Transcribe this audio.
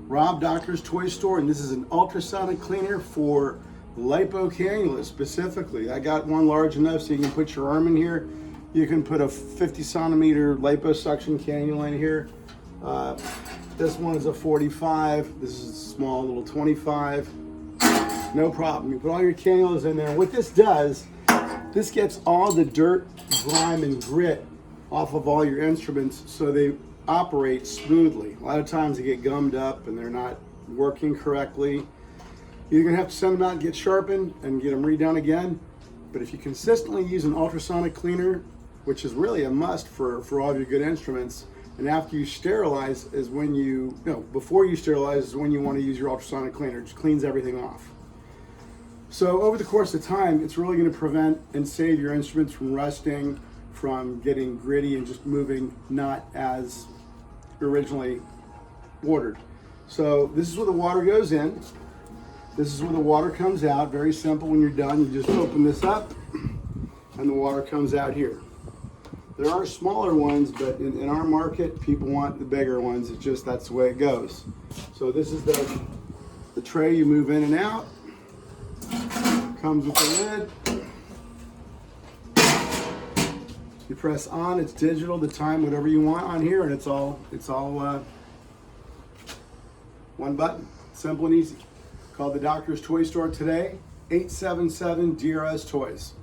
Rob Doctor's Toy Store, and this is an ultrasonic cleaner for lipo cannulas specifically. I got one large enough so you can put your arm in here. You can put a 50 centimeter liposuction cannula in here. This one is a 45. This is a small little 25. No problem. You put all your cannulas in there. What this does, this gets all the dirt, grime, and grit off of all your instruments so they operate smoothly. A lot of times they get gummed up and they're not working correctly. You're gonna have to send them out and get sharpened and get them redone again. But if you consistently use an ultrasonic cleaner, which is really a must for all of your good instruments, and after you sterilize is when before you sterilize is when you want to use your ultrasonic cleaner. It just cleans everything off. So over the course of time, it's really going to prevent and save your instruments from rusting, from getting gritty and just moving not as originally ordered. So this is where the water goes in. This is where the water comes out. Very simple. When you're done, you just open this up and the water comes out here. There are smaller ones, but in our market, people want the bigger ones. It's just, that's the way it goes. So this is the tray you move in and out. Comes with the lid. You press on, it's digital, the time, whatever you want on here, and it's all one button. Simple and easy. Call the Doctor's Toy Store today, 877-DRS Toys.